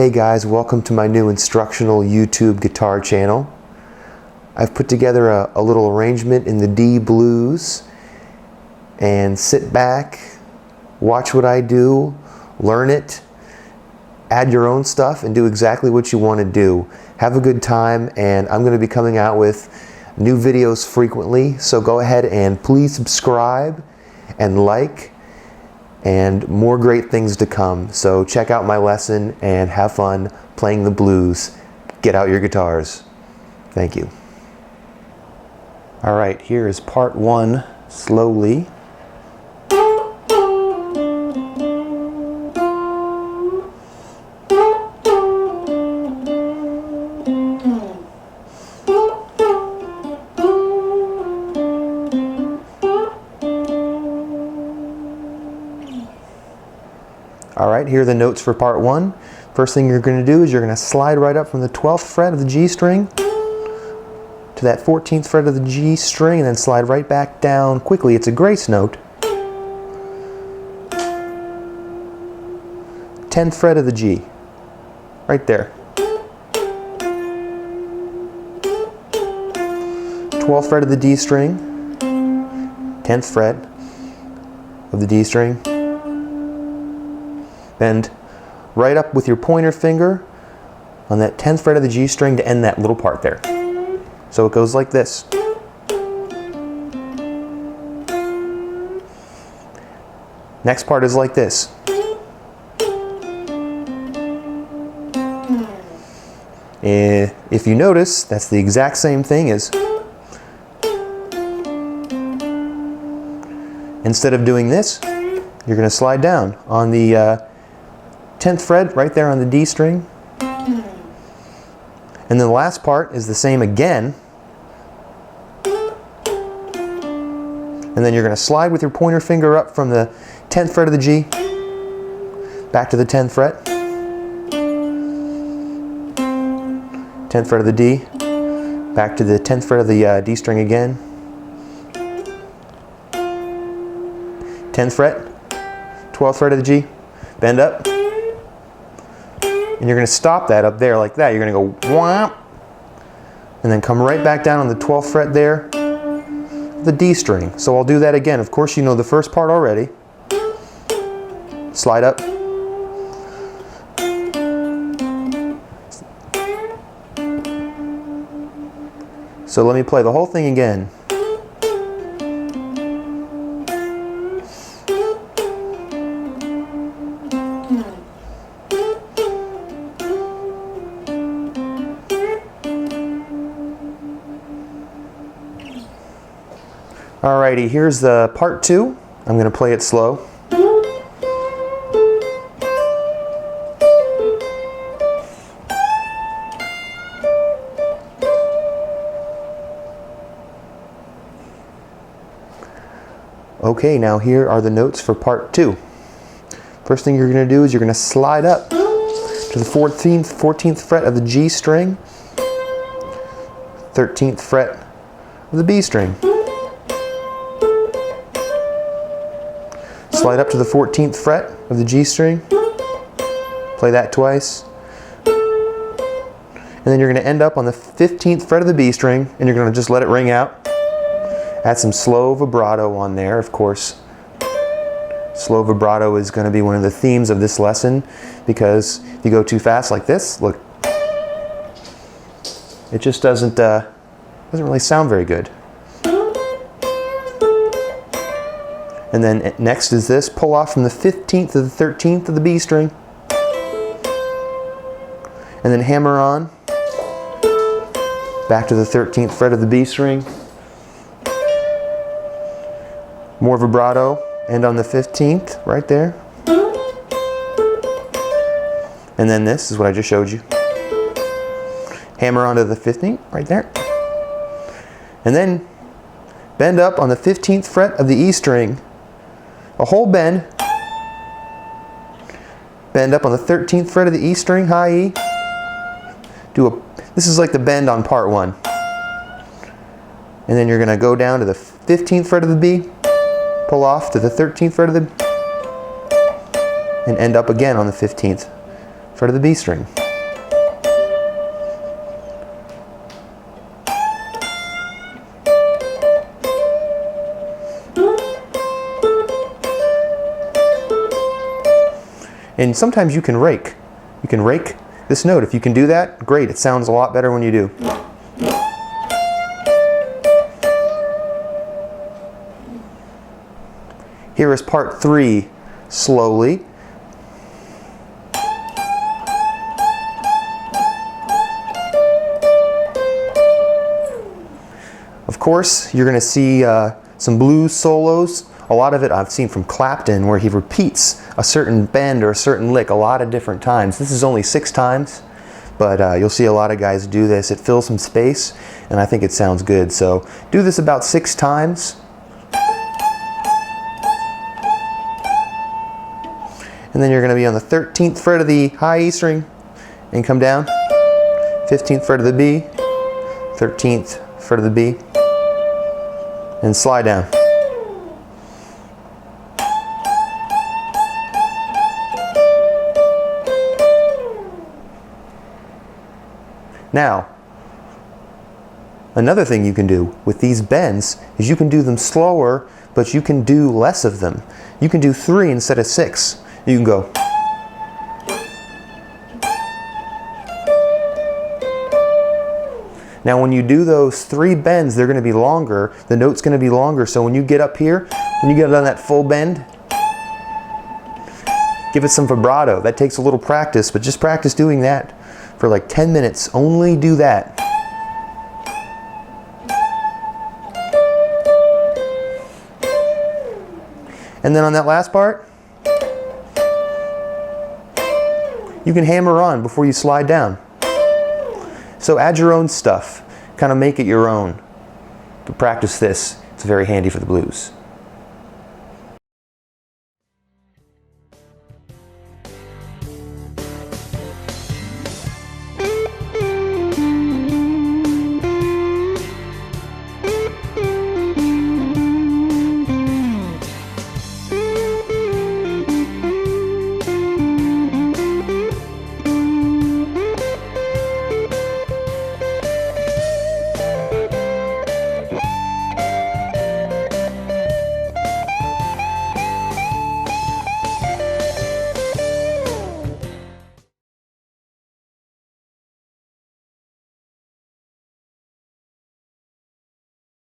Hey guys, welcome to my new instructional YouTube guitar channel. I've put together a little arrangement in the D blues, and sit back, watch what I do, learn it, add your own stuff, and do exactly what you want to do. Have a good time, and I'm going to be coming out with new videos frequently, so go ahead and please subscribe and like, and more great things to come. So check out my lesson and have fun playing the blues. Get out your guitars. Thank you. All right, here is part one, slowly. All right, here are the notes for part one. First thing you're going to do is you're going to slide right up from the 12th fret of the G string to that 14th fret of the G string, and then slide right back down quickly. It's a grace note. 10th fret of the G, right there. 12th fret of the D string, 10th fret of the D string. Bend right up with your pointer finger on that 10th fret of the G string to end that little part there. So it goes like this. Next part is like this. If you notice, that's the exact same thing as, instead of doing this, you're going to slide down on the 10th fret right there on the D string, and then the last part is the same again, and then you're going to slide with your pointer finger up from the 10th fret of the G back to the 10th fret, 10th fret of the D back to the 10th fret of the D string again, 10th fret, 12th fret of the G, bend up, and you're going to stop that up there like that. You're going to go whomp, and then come right back down on the 12th fret there, the D string. So I'll do that again. Of course, you know the first part already. Slide up. So let me play the whole thing again. Alrighty, here's the part two. I'm going to play it slow. Okay, now here are the notes for part two. First thing you're going to do is you're going to slide up to the 14th fret of the G string, 13th fret of the B string. Slide up to the 14th fret of the G string, play that twice, and then you're going to end up on the 15th fret of the B string, and you're going to just let it ring out. Add some slow vibrato on there, of course. Slow vibrato is going to be one of the themes of this lesson, because if you go too fast like this, look, it just doesn't really sound very good. And then next is this, pull off from the 15th to the 13th of the B string, and then hammer on back to the 13th fret of the B string. More vibrato, end on the 15th right there. And then this is what I just showed you. Hammer onto the 15th right there. And then bend up on the 15th fret of the E string. A whole bend. Bend up on the 13th fret of the E string, high E. This is like the bend on part one. And then you're going to go down to the 15th fret of the B, pull off to the 13th fret of the, and end up again on the 15th fret of the B string. And sometimes you can rake. You can rake this note. If you can do that, great. It sounds a lot better when you do. Here is part 3 slowly. Of course, you're going to see some blues solos. A lot of it I've seen from Clapton, where he repeats a certain bend or a certain lick a lot of different times. This is only 6 times, but you'll see a lot of guys do this. It fills some space, and I think it sounds good. So do this about 6 times. And then you're going to be on the 13th fret of the high E string and come down. 15th fret of the B, 13th fret of the B, and slide down. Now, another thing you can do with these bends is you can do them slower, but you can do less of them. You can do 3 instead of 6. You can go. Now when you do those 3 bends, they're going to be longer. The note's going to be longer, so when you get up here, when you get on that full bend, give it some vibrato. That takes a little practice, but just practice doing that for like 10 minutes. Only do that. And then on that last part, you can hammer on before you slide down. So add your own stuff. Kind of make it your own. But practice this. It's very handy for the blues.